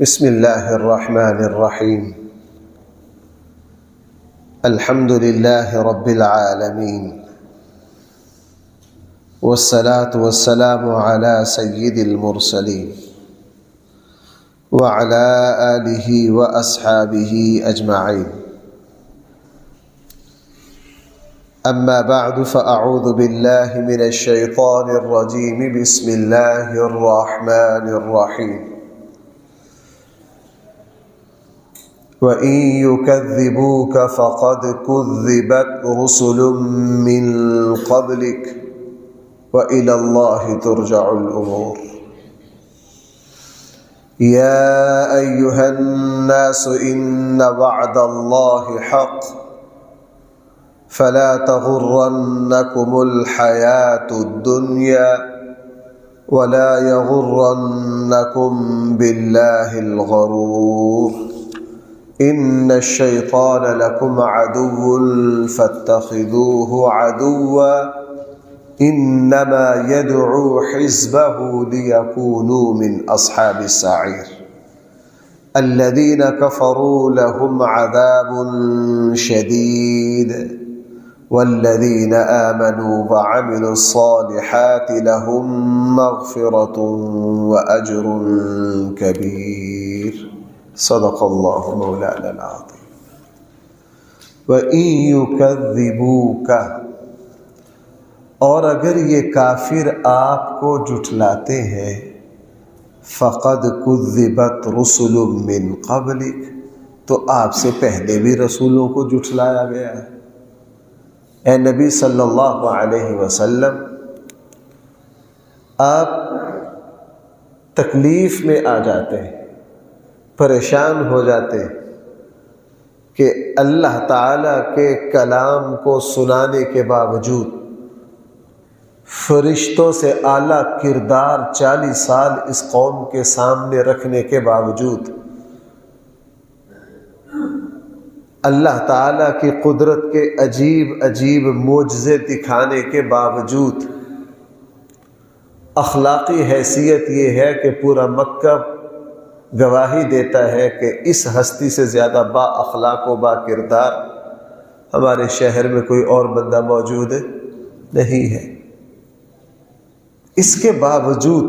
بسم اللہ الرحمن الرحیم الحمد للہ رب العالمین والصلاة والسلام على سید المرسلین وعلى آلہ واصحابہ اجمعین اما بعد فاعوذ باللہ من الشیطان الرجیم بسم اللہ الرحمن الرحیم وَإِن يُكَذِّبُوكَ فَقَدْ كُذِّبَتْ رُسُلٌ مِّن قَبْلِكَ وَإِلَى اللَّهِ تُرْجَعُ الْأُمُورُ يَا أَيُّهَا النَّاسُ إِنَّ وَعْدَ اللَّهِ حَقٌّ فَلَا تَغُرَّنَّكُمُ الْحَيَاةُ الدُّنْيَا وَلَا يَغُرَّنَّكُمْ بِاللَّهِ الْغَرُورُ ان الشیطان لکم عدو فاتخذوه عدوا انما يدعو حزبه ليكونوا من اصحاب السعیر الذين كفروا لهم عذاب شدید والذين آمنوا وعملوا الصالحات لهم مغفرة وأجر كبير صدق اللہ مولانا العظیم وَإِن يُكَذِّبُوكَ اور اگر یہ کافر آپ کو جھٹلاتے ہیں فَقَدْ كُذِّبَتْ رُسُلٌ مِّن قَبْلِكَ تو آپ سے پہلے بھی رسولوں کو جھٹلایا گیا ہے۔ اے نبی صلی اللہ علیہ وسلم، آپ تکلیف میں آ جاتے ہیں، پریشان ہو جاتے کہ اللہ تعالیٰ کے کلام کو سنانے کے باوجود، فرشتوں سے اعلیٰ کردار 40 سال اس قوم کے سامنے رکھنے کے باوجود، اللہ تعالیٰ کی قدرت کے عجیب عجیب معجزے دکھانے کے باوجود، اخلاقی حیثیت یہ ہے کہ پورا مکہ گواہی دیتا ہے کہ اس ہستی سے زیادہ با اخلاق و با کردار ہمارے شہر میں کوئی اور بندہ موجود نہیں ہے۔ اس کے باوجود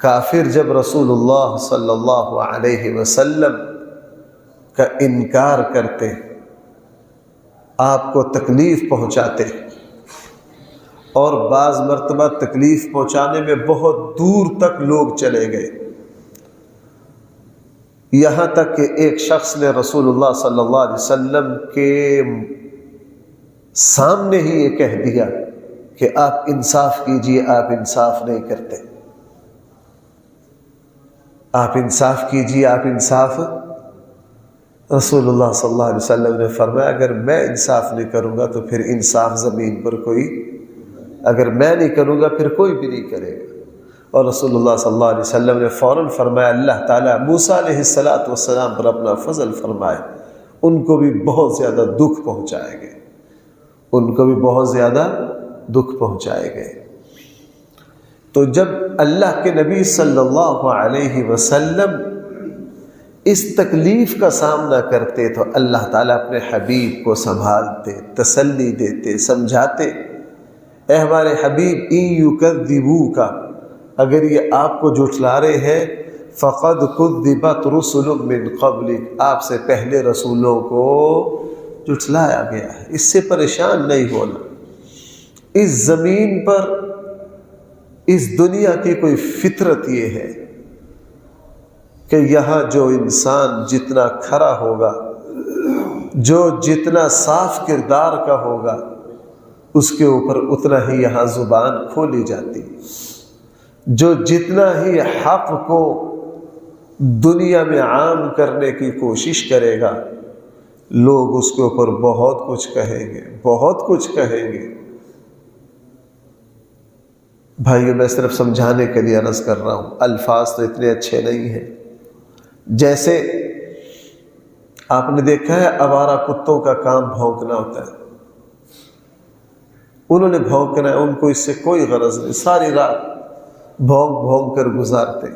کافر جب رسول اللہ صلی اللہ علیہ وسلم کا انکار کرتے، آپ کو تکلیف پہنچاتے، اور بعض مرتبہ تکلیف پہنچانے میں بہت دور تک لوگ چلے گئے، یہاں تک کہ ایک شخص نے رسول اللہ صلی اللہ علیہ وسلم کے سامنے ہی یہ کہہ دیا کہ آپ انصاف کیجئے، آپ انصاف نہیں کرتے، آپ انصاف کیجئے، آپ انصاف۔ رسول اللہ صلی اللہ علیہ وسلم نے فرمایا اگر میں انصاف نہیں کروں گا تو پھر انصاف زمین پر کوئی، اگر میں نہیں کروں گا پھر کوئی بھی نہیں کرے گا۔ اور رسول اللہ صلی اللہ علیہ وسلم نے فوراً فرمایا اللہ تعالیٰ موسیٰ علیہ السلام پر اپنا فضل فرمائے، ان کو بھی بہت زیادہ دکھ پہنچائے گئے، ان کو بھی بہت زیادہ دکھ پہنچائے گئے۔ تو جب اللہ کے نبی صلی اللہ علیہ وسلم اس تکلیف کا سامنا کرتے تو اللہ تعالیٰ اپنے حبیب کو سنبھالتے، تسلی دیتے، سمجھاتے، اے ہمارے حبیب ان یکذبوک، اگر یہ آپ کو جھٹلا رہے ہیں فقد کذبت رسل من قبلک، آپ سے پہلے رسولوں کو جھٹلایا گیا ہے، اس سے پریشان نہیں ہونا۔ اس زمین پر، اس دنیا کی کوئی فطرت یہ ہے کہ یہاں جو انسان جتنا کھرا ہوگا، جو جتنا صاف کردار کا ہوگا، اس کے اوپر اتنا ہی یہاں زبان کھولی جاتی ہے، جو جتنا ہی حق کو دنیا میں عام کرنے کی کوشش کرے گا، لوگ اس کے اوپر بہت کچھ کہیں گے، بہت کچھ کہیں گے۔ بھائیو، میں صرف سمجھانے کے لیے عرض کر رہا ہوں، الفاظ تو اتنے اچھے نہیں ہیں۔ جیسے آپ نے دیکھا ہے آوارہ کتوں کا کام بھونکنا ہوتا ہے، انہوں نے بھونکنا ہے، ان کو اس سے کوئی غرض نہیں، ساری رات بھونک بھونک کر گزارتے۔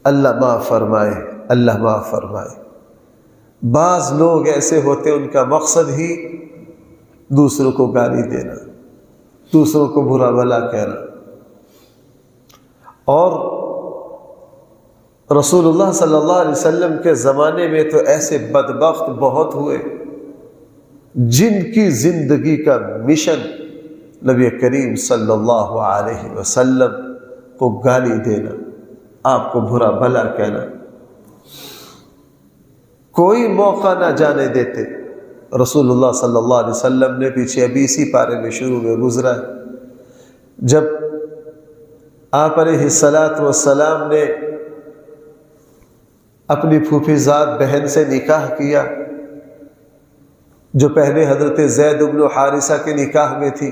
اللہ معاف فرمائے، اللہ معاف فرمائے۔ بعض لوگ ایسے ہوتے ان کا مقصد ہی دوسروں کو گالی دینا، دوسروں کو برا بھلا کہنا۔ اور رسول اللہ صلی اللہ علیہ وسلم کے زمانے میں تو ایسے بدبخت بہت ہوئے جن کی زندگی کا مشن نبی کریم صلی اللہ علیہ وسلم کو گالی دینا، آپ کو برا بھلا کہنا، کوئی موقع نہ جانے دیتے۔ رسول اللہ صلی اللہ علیہ وسلم نے پیچھے ابھی اسی پارے میں شروع میں گزرا ہے، جب آپ علیہ السلام نے اپنی پھوپھی زاد بہن سے نکاح کیا، جو پہلے حضرت زید بن حارثہ کے نکاح میں تھی،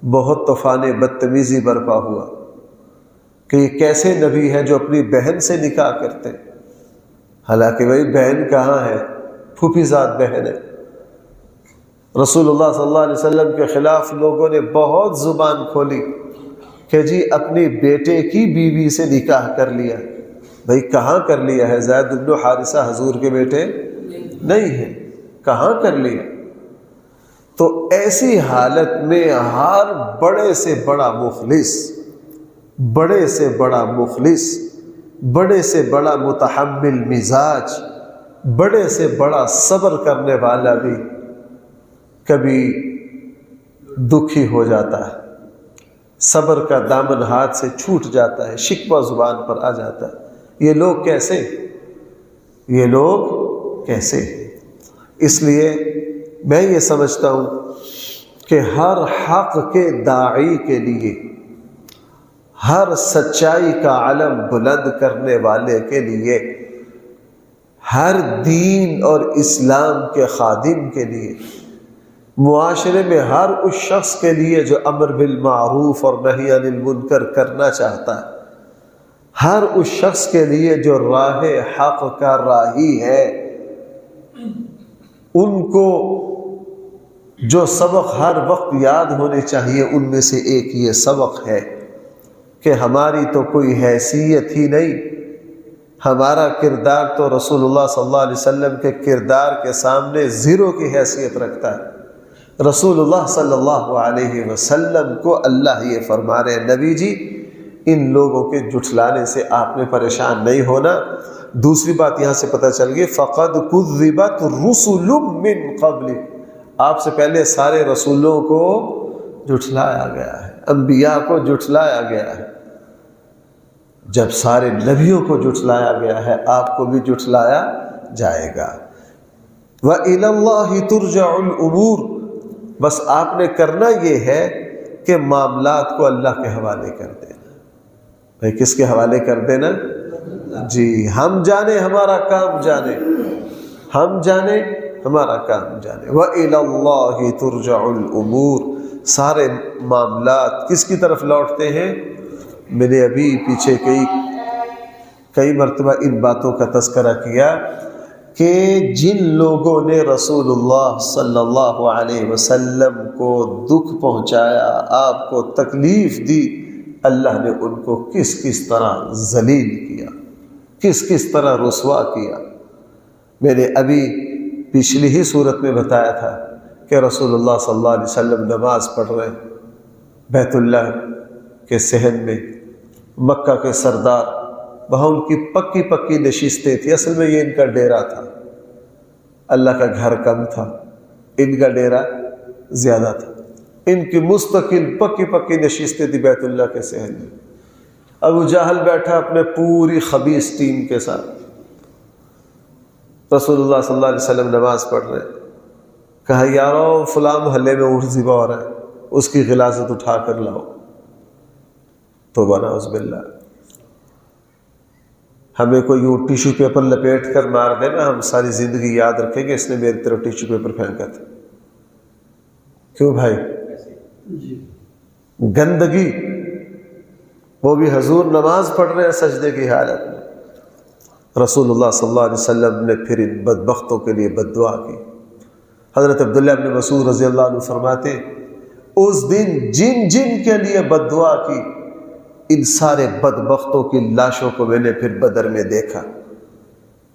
بہت طوفان بدتمیزی برپا ہوا کہ یہ کیسے نبی ہے جو اپنی بہن سے نکاح کرتے، حالانکہ بھائی بہن کہاں ہے، پھوپھی زاد بہن ہے۔ رسول اللہ صلی اللہ علیہ وسلم کے خلاف لوگوں نے بہت زبان کھولی کہ جی اپنی بیٹے کی بیوی سے نکاح کر لیا۔ بھائی کہاں کر لیا ہے؟ زید بن حارثہ حضور کے بیٹے نہیں ہیں، کہاں کر لیا؟ تو ایسی حالت میں ہر بڑے سے بڑا مخلص، بڑے سے بڑا مخلص، بڑے سے بڑا متحمل مزاج، بڑے سے بڑا صبر کرنے والا بھی کبھی دکھی ہو جاتا ہے، صبر کا دامن ہاتھ سے چھوٹ جاتا ہے، شکوہ زبان پر آ جاتا ہے۔ یہ لوگ کیسے، یہ لوگ کیسے؟ اس لیے میں یہ سمجھتا ہوں کہ ہر حق کے داعی کے لیے، ہر سچائی کا علم بلند کرنے والے کے لیے، ہر دین اور اسلام کے خادم کے لیے، معاشرے میں ہر اس شخص کے لیے جو امر بالمعروف اور نہی عن المنکر کرنا چاہتا ہے، ہر اس شخص کے لیے جو راہ حق کا راہی ہے، ان کو جو سبق ہر وقت یاد ہونے چاہیے ان میں سے ایک یہ سبق ہے کہ ہماری تو کوئی حیثیت ہی نہیں، ہمارا کردار تو رسول اللہ صلی اللہ علیہ وسلم کے کردار کے سامنے زیرو کی حیثیت رکھتا ہے۔ رسول اللہ صلی اللہ علیہ وسلم کو اللہ یہ فرما رہے ہیں، نبی جی ان لوگوں کے جھٹلانے سے آپ نے پریشان نہیں ہونا۔ دوسری بات یہاں سے پتہ چل گئی، فَقَدْ كُذِّبَتْ رُسُلٌ مِّن قَبْلِ، آپ سے پہلے سارے رسولوں کو جھٹلایا گیا ہے، انبیاء کو جھٹلایا گیا ہے۔ جب سارے نبیوں کو جھٹلایا گیا ہے، آپ کو بھی جھٹلایا جائے گا۔ وَإِلَى اللَّهِ تُرْجَعُ الْأُمُورُ، بس آپ نے کرنا یہ ہے کہ معاملات کو اللہ کے حوالے کر دینا۔ بھائی کس کے حوالے کر دینا؟ جی ہم جانے ہمارا کام جانے، ہم جانے ہمارا کام جانے۔ وَإِلَى اللَّهِ تُرْجَعُ الْأُمُورُ، سارے معاملات کس کی طرف لوٹتے ہیں؟ میں نے ابھی پیچھے کئی مرتبہ ان باتوں کا تذکرہ کیا کہ جن لوگوں نے رسول اللہ صلی اللہ علیہ وسلم کو دکھ پہنچایا، آپ کو تکلیف دی، اللہ نے ان کو کس کس طرح ذلیل کیا، کس کس طرح رسوا کیا۔ میں نے ابھی پچھلی ہی صورت میں بتایا تھا کہ رسول اللہ صلی اللہ علیہ وسلم نماز پڑھ رہے بیت اللہ کے صحن میں، مکہ کے سردار، وہاں ان کی پکی پکی نشستیں تھیں، اصل میں یہ ان کا ڈیرا تھا، اللہ کا گھر کم تھا، ان کا ڈیرا زیادہ تھا، ان کی مستقل پکی پکی نشستیں تھی بیت اللہ کے صحن میں۔ ابو جہل بیٹھا اپنے پوری خبیث ٹیم کے ساتھ، رسول اللہ صلی اللہ علیہ وسلم نماز پڑھ رہے، کہا یارو فلاں محلے میں اونٹ ذبح ہو رہا ہے، اس کی غلاظت اٹھا کر لاؤ۔ توبہ نعوذ باللہ، ہمیں کوئی یوں ٹیشو پیپر لپیٹ کر مار دینا، ہم ساری زندگی یاد رکھیں گے اس نے میری طرف ٹیشو پیپر پھینکا تھا۔ کیوں بھائی؟ گندگی، وہ بھی حضور نماز پڑھ رہے ہیں سجدے کی حالت میں۔ رسول اللہ صلی اللہ علیہ وسلم نے پھر ان بدبختوں کے لیے بد دعا کی۔ حضرت عبداللہ بن مسعود رضی اللہ عنہ فرماتے، اس دن جن جن کے لیے بد دعا کی، ان سارے بدبختوں کی لاشوں کو میں نے پھر بدر میں دیکھا.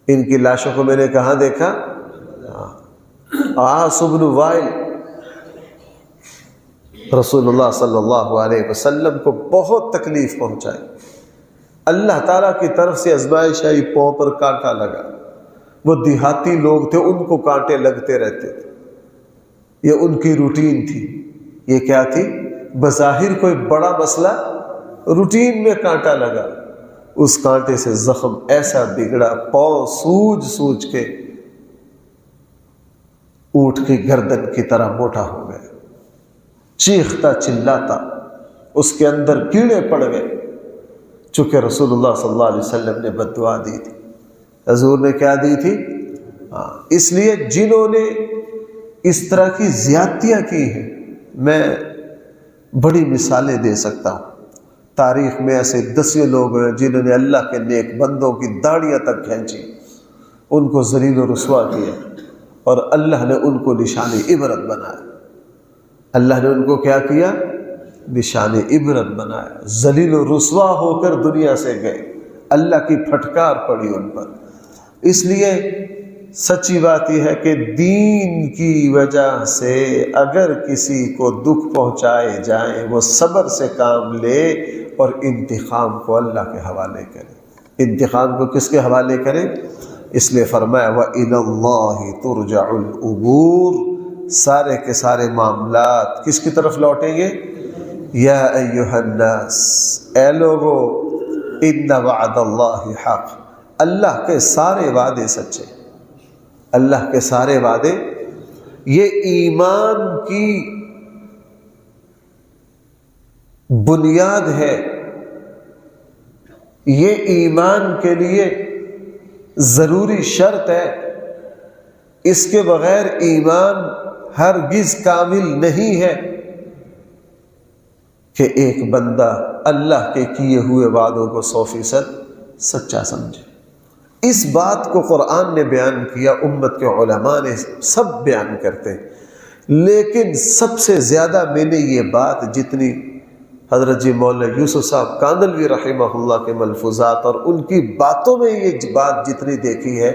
ان کی لاشوں کو میں نے کہاں دیکھا؟ عاص بن وائل رسول اللہ صلی اللہ علیہ وسلم کو بہت تکلیف پہنچائی. اللہ تعالیٰ کی طرف سے آزمائش آئی، پاؤں پر کانٹا لگا. وہ دیہاتی لوگ تھے، ان کو کانٹے لگتے رہتے تھے، یہ ان کی روٹین تھی. یہ کیا تھی؟ بظاہر کوئی بڑا مسئلہ، روٹین میں کانٹا لگا. اس کانٹے سے زخم ایسا بگڑا، پاؤں سوج سوج کے اونٹ کی گردن کی طرح موٹا ہو گیا. چیختا چلاتا، اس کے اندر کیڑے پڑ گئے. چونکہ رسول اللہ صلی اللہ علیہ وسلم نے بد دعا دی تھی. حضور نے کیا دی تھی؟ اس لیے جنہوں نے اس طرح کی زیادتیاں کی ہیں، میں بڑی مثالیں دے سکتا ہوں. تاریخ میں ایسے دسیوں لوگ ہیں جنہوں نے اللہ کے نیک بندوں کی داڑیاں تک کھینچی، ان کو ذلیل و رسوا کیا، اور اللہ نے ان کو نشان عبرت بنایا. اللہ نے ان کو کیا کیا؟ نشان عبرت بنایا. ذلیل و رسوا ہو کر دنیا سے گئے، اللہ کی پھٹکار پڑی ان پر. اس لیے سچی بات یہ ہے کہ دین کی وجہ سے اگر کسی کو دکھ پہنچائے جائیں، وہ صبر سے کام لے اور انتقام کو اللہ کے حوالے کرے. انتقام کو کس کے حوالے کرے؟ اس لیے فرمایا وَإِلَى اللَّهِ تُرْجَعُ الْأُمُورُ، سارے کے سارے معاملات کس کی طرف لوٹیں گے؟ یا ایھا الناس، اے لوگو، ان وعد اللہ حق، اللہ کے سارے وعدے سچے. اللہ کے سارے وعدے، یہ ایمان کی بنیاد ہے. یہ ایمان کے لیے ضروری شرط ہے. اس کے بغیر ایمان ہرگز کامل نہیں ہے کہ ایک بندہ اللہ کے کیے ہوئے وعدوں کو 100% سچا سمجھے. اس بات کو قرآن نے بیان کیا، امت کے علماء نے سب بیان کرتے ہیں، لیکن سب سے زیادہ میں نے یہ بات جتنی حضرت جی مولانا یوسف صاحب کاندلوی رحمہ اللہ کے ملفوظات اور ان کی باتوں میں یہ بات جتنی دیکھی ہے،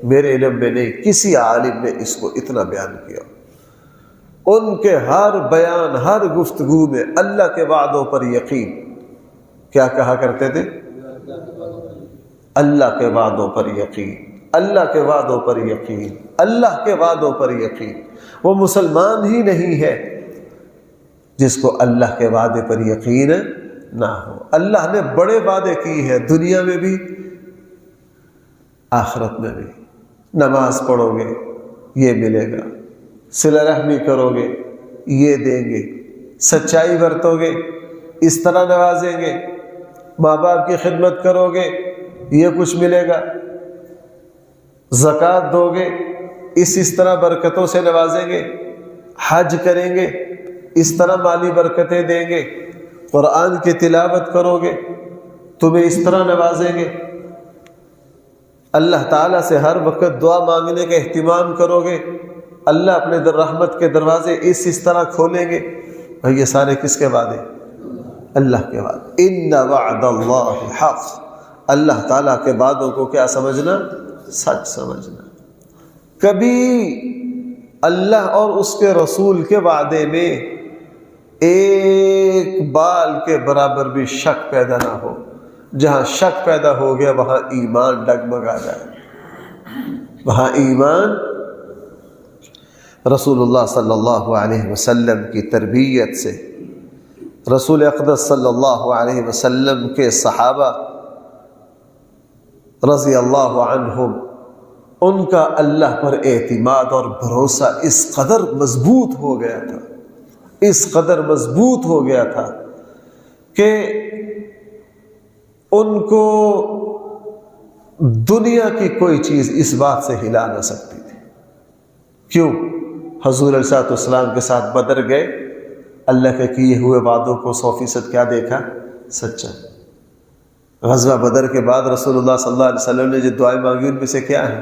میرے علم میں نہیں کسی عالم نے اس کو اتنا بیان کیا. ان کے ہر بیان، ہر گفتگو میں اللہ کے وعدوں پر یقین. کیا کہا کرتے تھے؟ اللہ کے وعدوں پر یقین، اللہ کے وعدوں پر یقین، اللہ کے وعدوں پر یقین. وہ مسلمان ہی نہیں ہے جس کو اللہ کے وعدے پر یقین نہ ہو. اللہ نے بڑے وعدے کی ہیں، دنیا میں بھی آخرت میں بھی. نماز پڑھو گے یہ ملے گا، صلہ رحمی کرو گے یہ دیں گے، سچائی برتو گے اس طرح نوازیں گے، ماں باپ کی خدمت کرو گے یہ کچھ ملے گا، زکوٰۃ دو گے اس طرح برکتوں سے نوازیں گے، حج کریں گے اس طرح مالی برکتیں دیں گے، قرآن کی تلاوت کرو گے تمہیں اس طرح نوازیں گے، اللہ تعالیٰ سے ہر وقت دعا مانگنے کا اہتمام کرو گے، اللہ اپنے رحمت کے دروازے اس طرح کھولیں گے. یہ سارے کس کے وعدے؟ اللہ کے وعدے. ان وعد اللہ حق، اللہ تعالیٰ کے وعدوں کو کیا سمجھنا؟ سچ سمجھنا. کبھی اللہ اور اس کے رسول کے وعدے میں ایک بال کے برابر بھی شک پیدا نہ ہو. جہاں شک پیدا ہو گیا وہاں ایمان ڈگمگا جائے. وہاں ایمان رسول اللہ صلی اللہ علیہ وسلم کی تربیت سے، رسول اقدس صلی اللہ علیہ وسلم کے صحابہ رضی اللہ عنہم، ان کا اللہ پر اعتماد اور بھروسہ اس قدر مضبوط ہو گیا تھا، اس قدر مضبوط ہو گیا تھا کہ ان کو دنیا کی کوئی چیز اس بات سے ہلا نہ سکتی تھی. کیوں؟ حضور علیہ السلام کے ساتھ بدر گئے، اللہ کے کیے ہوئے وعدوں کو 100% کیا دیکھا؟ سچا. غزوہ بدر کے بعد رسول اللہ صلی اللہ علیہ وسلم نے جو دعائیں مانگی ان میں سے کیا ہے؟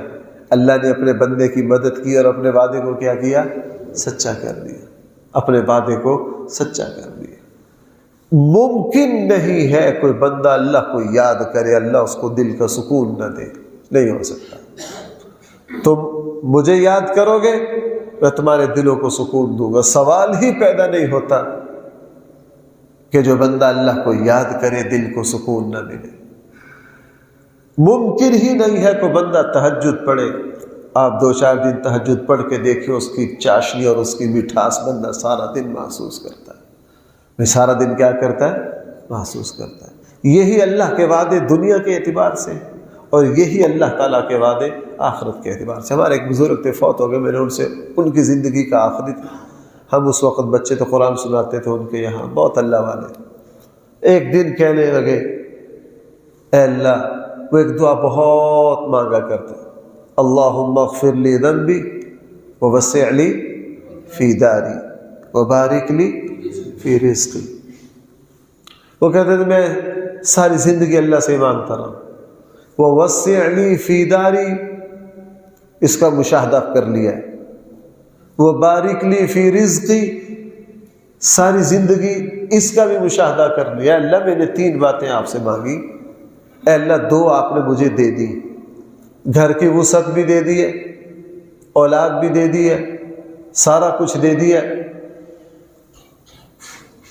اللہ نے اپنے بندے کی مدد کی اور اپنے وعدے کو کیا کیا؟ سچا کر دیا. اپنے وعدے کو سچا کر دیا. ممکن نہیں ہے کوئی بندہ اللہ کو یاد کرے اللہ اس کو دل کا سکون نہ دے، نہیں ہو سکتا۔ تم مجھے یاد کرو گے میں تمہارے دلوں کو سکون دوں گا۔ سوال ہی پیدا نہیں ہوتا کہ جو بندہ اللہ کو یاد کرے دل کو سکون نہ ملے۔ ممکن ہی نہیں ہے کوئی بندہ تہجد پڑھے، آپ 2-4 دن تہجد پڑھ کے دیکھیں اس کی چاشنی اور اس کی مٹھاس بندہ سارا دن محسوس کرتا ہے۔ میں سارا دن کیا کرتا ہے؟ محسوس کرتا ہے۔ یہی اللہ کے وعدے دنیا کے اعتبار سے اور یہی اللہ تعالیٰ کے وعدے آخرت کے اعتبار سے۔ ہمارے ایک بزرگ تھے، فوت ہو گئے، میں نے ان سے ان کی زندگی کا آخری تھا، ہم اس وقت بچے تو قرآن سناتے تھے ان کے یہاں، بہت اللہ والے۔ ایک دن کہنے لگے اے اللہ، وہ ایک دعا بہت مانگا کرتے، اللہم اغفر لی ذنبی ووسع لی فی داری وبارک لی فی رزقی۔ وہ کہتے تھے میں ساری زندگی اللہ سے مانگتا رہا، ووسع لی فی داری اس کا مشاہدہ کر لیا، وبارک لی فی رزقی ساری زندگی اس کا بھی مشاہدہ کر لیا۔ اللہ میں نے 3 باتیں آپ سے مانگی، اے اللہ 2 آپ نے مجھے دے دی، گھر کی وسعت بھی دے دی ہے، اولاد بھی دے دی ہے، سارا کچھ دے دیا،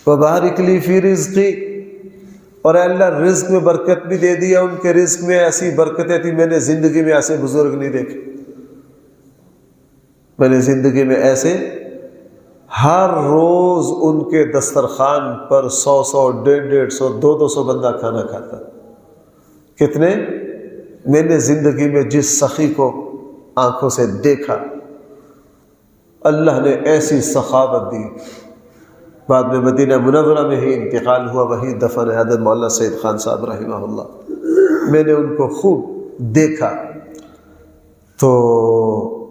وبارک لی فی رزقی، اور اے اللہ رزق میں برکت بھی دے دیا۔ ان کے رزق میں ایسی برکتیں تھی میں نے زندگی میں ایسے بزرگ نہیں دیکھے، میں نے زندگی میں ایسے ہر روز ان کے دسترخوان پر 100 150 200 بندہ کھانا کھاتا۔ کتنے؟ میں نے زندگی میں جس سخی کو آنکھوں سے دیکھا، اللہ نے ایسی سخاوت دی۔ بعد میں مدینہ منورہ میں ہی انتقال ہوا، وہی دفن ہے حضرت مولانا سید خان صاحب رحمہ اللہ۔ میں نے ان کو خوب دیکھا تو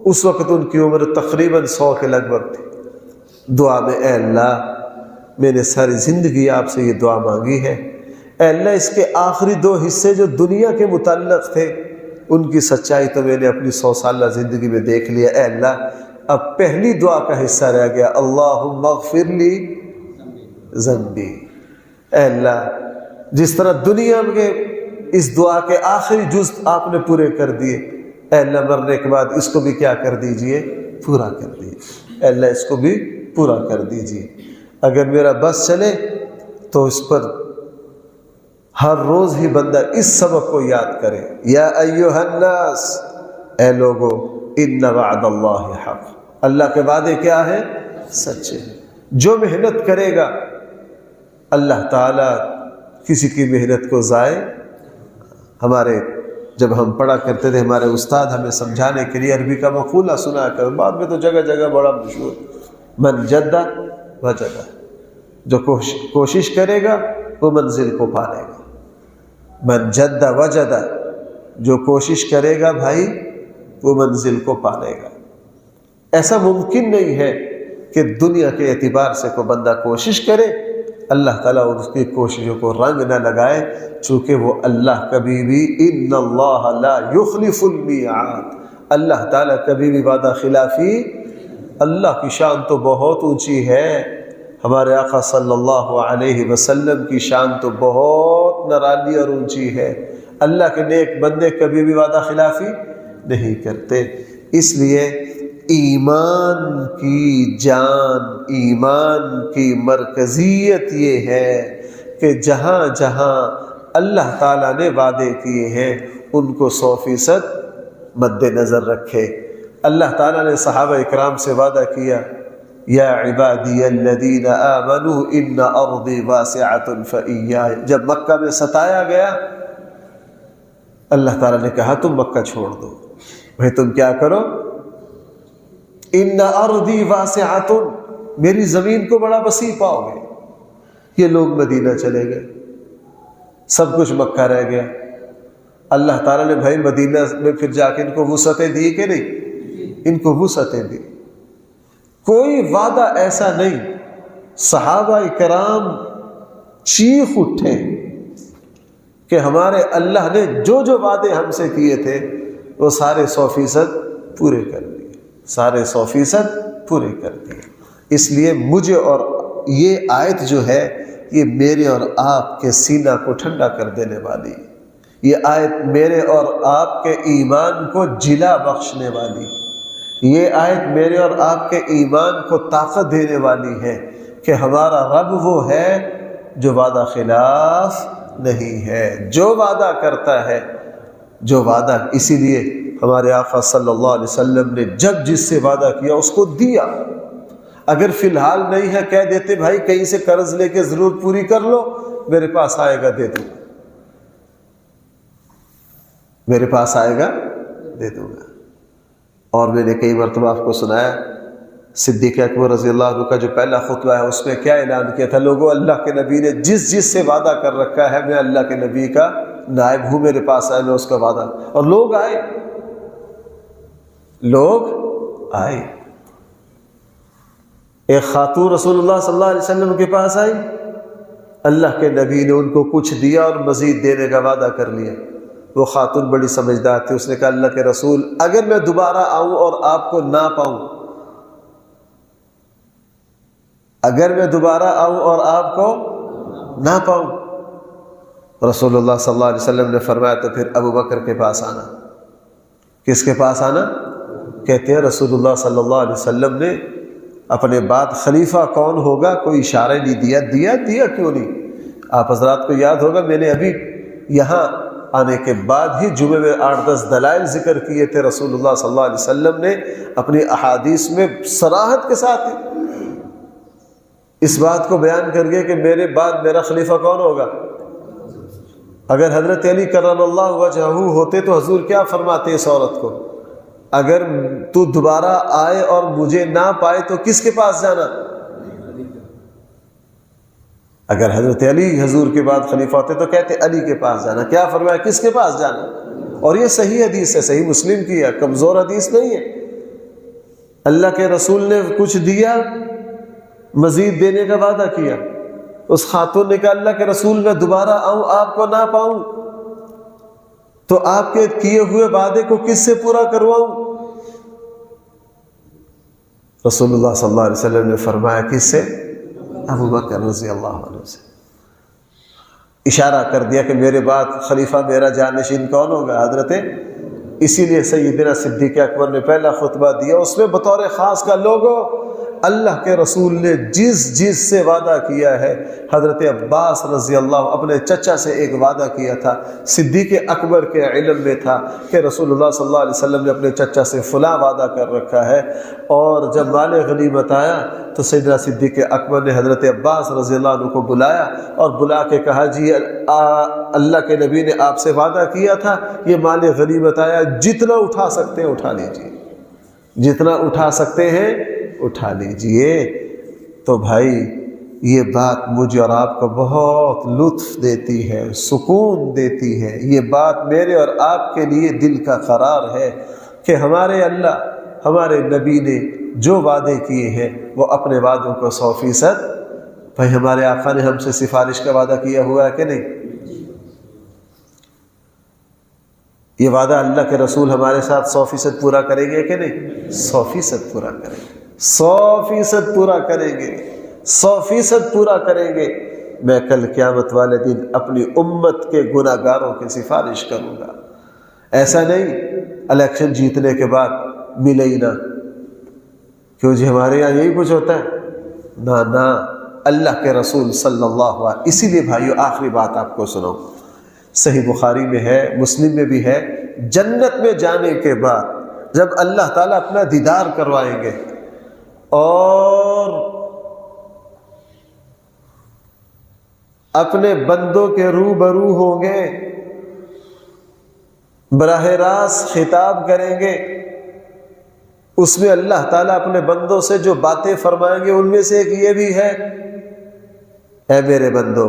اس وقت ان کی عمر تقریباً 100 کے لگ بھگ تھی۔ دعا میں اے اللہ میں نے ساری زندگی آپ سے یہ دعا مانگی ہے، اے اللہ اس کے آخری 2 حصے جو دنیا کے متعلق تھے ان کی سچائی تو میں نے اپنی 100 سالہ زندگی میں دیکھ لیا، اے اللہ اب پہلی دعا کا حصہ رہ گیا، اللہم اغفر لی ذنبی۔ اے اللہ جس طرح دنیا میں اس دعا کے آخری جز آپ نے پورے کر دیے، اے اللہ مرنے کے بعد اس کو بھی کیا کر دیجئے؟ پورا کر دیجئے۔ اے اللہ اس کو بھی پورا کر دیجئے۔ اگر میرا بس چلے تو اس پر ہر روز ہی بندہ اس سبق کو یاد کرے، یا ایھا الناس، اے لوگو، ان وعد اللہ حق، اللہ کے وعدے کیا ہیں؟ سچے ہیں۔ جو محنت کرے گا اللہ تعالیٰ کسی کی محنت کو ضائع۔ ہمارے جب ہم پڑھا کرتے تھے ہمارے استاد ہمیں سمجھانے کے لیے عربی کا مقولہ سنا کر، بعد میں تو جگہ جگہ بڑا مشہور، من جد وجد، جو کوشش کرے گا وہ منزل کو پالے گا۔ من جد وجد، جو کوشش کرے گا بھائی وہ منزل کو پالے گا۔ ایسا ممکن نہیں ہے کہ دنیا کے اعتبار سے کوئی بندہ کوشش کرے اللہ تعالیٰ اس کی کوششوں کو رنگ نہ لگائے، چونکہ وہ اللہ کبھی بھی ان اللہ لا یخلف المیعاد، اللہ تعالیٰ کبھی بھی وعدہ خلافی۔ اللہ کی شان تو بہت اونچی ہے، ہمارے آقا صلی اللہ علیہ وسلم کی شان تو بہت نرالی اور اونچی ہے، اللہ کے نیک بندے کبھی بھی وعدہ خلافی نہیں کرتے۔ اس لیے ایمان کی جان، ایمان کی مرکزیت یہ ہے کہ جہاں جہاں اللہ تعالیٰ نے وعدے کیے ہیں ان کو 100% مد نظر رکھے۔ اللہ تعالیٰ نے صحابہ اکرام سے وعدہ کیا، یا عبادی الذین آمنوا ان ارضی واسعۃ فایایا، جب مکہ میں ستایا گیا اللہ تعالیٰ نے کہا تم مکہ چھوڑ دو، بھائی تم کیا کرو، ان ارضی واسعۃ، میری زمین کو بڑا وسیع پاؤ گے۔ یہ لوگ مدینہ چلے گئے، سب کچھ مکہ رہ گیا۔ اللہ تعالیٰ نے بھائی مدینہ میں پھر جا کے ان کو وسعتیں دی کہ نہیں؟ ان کو وسعتیں دی۔ کوئی وعدہ ایسا نہیں، صحابہ کرام چیخ اٹھے کہ ہمارے اللہ نے جو جو وعدے ہم سے کیے تھے وہ سارے 100% پورے کر دیے، سارے 100% پورے کر دیے۔ اس لیے مجھے اور یہ آیت جو ہے یہ میرے اور آپ کے سینہ کو ٹھنڈا کر دینے والی، یہ آیت میرے اور آپ کے ایمان کو جلا بخشنے والی، یہ آیت میرے اور آپ کے ایمان کو طاقت دینے والی ہے کہ ہمارا رب وہ ہے جو وعدہ خلاف نہیں ہے، جو وعدہ کرتا ہے، جو وعدہ، اسی لیے ہمارے آقا صلی اللہ علیہ وسلم نے جب جس سے وعدہ کیا اس کو دیا۔ اگر فی الحال نہیں ہے کہہ دیتے بھائی کہیں سے قرض لے کے ضرورت پوری کر لو، میرے پاس آئے گا دے دوں گا، میرے پاس آئے گا دے دوں گا۔ اور میں نے کئی مرتبہ آپ کو سنایا صدیق اکبر رضی اللہ عنہ کا جو پہلا خطبہ ہے اس میں کیا اعلان کیا تھا، لوگوں اللہ کے نبی نے جس جس سے وعدہ کر رکھا ہے میں اللہ کے نبی کا نائب ہوں، میرے پاس آئے، میں اس کا وعدہ، اور لوگ آئے، لوگ آئے۔ ایک خاتون رسول اللہ صلی اللہ علیہ وسلم کے پاس آئی، اللہ کے نبی نے ان کو کچھ دیا اور مزید دینے کا وعدہ کر لیا۔ وہ خاتون بڑی سمجھدار تھی، اس نے کہا اللہ کے رسول اگر میں دوبارہ آؤں اور آپ کو نہ پاؤں، اگر میں دوبارہ آؤں اور آپ کو نہ پاؤں، رسول اللہ صلی اللہ علیہ وسلم نے فرمایا تو پھر ابو بکر کے پاس آنا۔ کس کے پاس آنا؟ کہتے ہیں رسول اللہ صلی اللہ علیہ وسلم نے اپنے بعد خلیفہ کون ہوگا کوئی اشارہ نہیں دیا کیوں نہیں؟ آپ حضرات کو یاد ہوگا میں نے ابھی یہاں آنے کے بعد ہی جمعے میں 8-10 دلائل ذکر کیے تھے، رسول اللہ صلی اللہ علیہ وسلم نے اپنی احادیث میں صراحت کے ساتھ اس بات کو بیان کر گئے کہ میرے بعد میرا خلیفہ کون ہوگا۔ اگر حضرت علی کرم اللہ وجہہ ہوتے تو حضور کیا فرماتے اس عورت کو، اگر تو دوبارہ آئے اور مجھے نہ پائے تو کس کے پاس جانا؟ اگر حضرت علی حضور کے بعد خلیفہ ہوتے تو کہتے علی کے پاس جانا، کیا فرمایا کس کے پاس جانا؟ اور یہ صحیح حدیث ہے، صحیح مسلم کی ہے، کمزور حدیث نہیں ہے۔ اللہ کے رسول نے کچھ دیا، مزید دینے کا وعدہ کیا۔ اس خاتون نے کہا اللہ کے رسول میں دوبارہ آؤں آپ کو نہ پاؤں تو آپ کے کیے ہوئے وعدے کو کس سے پورا کرواؤں؟ رسول اللہ صلی اللہ علیہ وسلم نے فرمایا کس سے؟ ابو بکر رضی اللہ عنہ سے۔ اشارہ کر دیا کہ میرے بعد خلیفہ میرا جانشین کون ہوگا؟ حضرت۔ اسی لیے سیدنا صدیق اکبر نے پہلا خطبہ دیا، اس میں بطور خاص کا لوگوں اللہ کے رسول نے جس سے وعدہ کیا ہے، حضرت عباس رضی اللہ اپنے چچا سے ایک وعدہ کیا تھا، صدیق اکبر کے علم میں تھا کہ رسول اللہ صلی اللہ علیہ وسلم نے اپنے چچا سے فلاں وعدہ کر رکھا ہے، اور جب مال غنیمت آیا تو سیدنا صدیق اکبر نے حضرت عباس رضی اللہ عنہ کو بلایا اور بلا کے کہا جی اللہ کے نبی نے آپ سے وعدہ کیا تھا، یہ مال غنیمت آیا، جتنا اٹھا سکتے ہیں اٹھا لیجیے، جتنا اٹھا سکتے ہیں اٹھا لیجئے۔ تو بھائی یہ بات مجھے اور آپ کو بہت لطف دیتی ہے، سکون دیتی ہے، یہ بات میرے اور آپ کے لیے دل کا قرار ہے کہ ہمارے اللہ ہمارے نبی نے جو وعدے کیے ہیں وہ اپنے وعدوں کو 100%، بھائی ہمارے آقا نے ہم سے سفارش کا وعدہ کیا ہوا ہے کہ نہیں؟ یہ وعدہ اللہ کے رسول ہمارے ساتھ 100% پورا کریں گے کہ نہیں؟ 100% پورا کریں گے، 100% پورا کریں گے، 100% پورا کریں گے۔ میں کل قیامت والے دن اپنی امت کے گناہ گاروں کی سفارش کروں گا۔ ایسا نہیں الیکشن جیتنے کے بعد ملے ہی نہ، کیوں جی ہمارے یہاں یہی کچھ ہوتا ہے؟ نہ، اللہ کے رسول صلی اللہ علیہ وسلم۔ اسی لیے بھائیو آخری بات آپ کو سناؤں، صحیح بخاری میں ہے، مسلم میں بھی ہے، جنت میں جانے کے بعد جب اللہ تعالیٰ اپنا دیدار کروائیں گے اور اپنے بندوں کے روبرو ہوں گے، براہ راست خطاب کریں گے، اس میں اللہ تعالیٰ اپنے بندوں سے جو باتیں فرمائیں گے ان میں سے ایک یہ بھی ہے، اے میرے بندو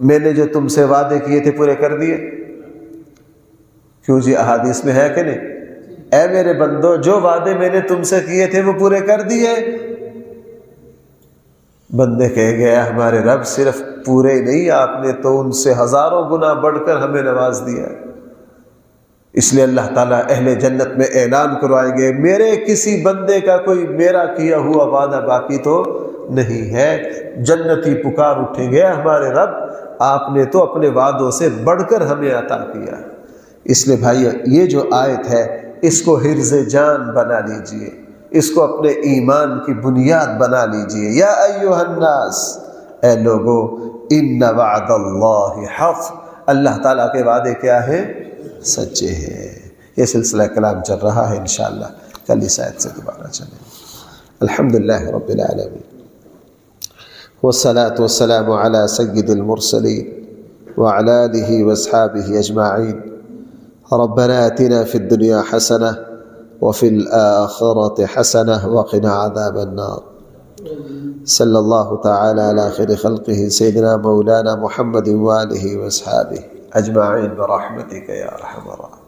میں نے جو تم سے وعدے کیے تھے پورے کر دیے؟ کیوں جی احادیث میں ہے کہ نہیں؟ اے میرے بندو جو وعدے میں نے تم سے کیے تھے وہ پورے کر دیے؟ بندے کہے گئے ہمارے رب صرف پورے نہیں، آپ نے تو ان سے ہزاروں گنا بڑھ کر ہمیں نواز دیا ہے۔ اس لیے اللہ تعالیٰ اہل جنت میں اعلان کروائیں گے میرے کسی بندے کا کوئی میرا کیا ہوا وعدہ باقی تو نہیں ہے۔ جنتی پکار اٹھیں گے ہمارے رب آپ نے تو اپنے وعدوں سے بڑھ کر ہمیں عطا کیا۔ اس لیے بھائی یہ جو آیت ہے اس کو حرز جان بنا لیجئے، اس کو اپنے ایمان کی بنیاد بنا لیجئے۔ یا ایھا الناس، اے لوگو، ان وعد اللہ حق، اللہ تعالیٰ کے وعدے کیا ہیں؟ سچے ہیں۔ یہ سلسلہ کلام چل رہا ہے، انشاءاللہ کل اس آیت سے دوبارہ چلیں۔ الحمدللہ رب العالمین، والصلاة والسلام على سید المرسلین وعلى آلہ واصحابہ اجمعین۔ ربنا آتنا في الدنيا حسنة وفي الآخرة حسنة وقنا عذاب النار۔ صلی اللہ تعالی علی خیر خلقہ سیدنا مولانا محمد وآلہ واصحابہ اجمعین برحمتک یا ارحم الراحمین۔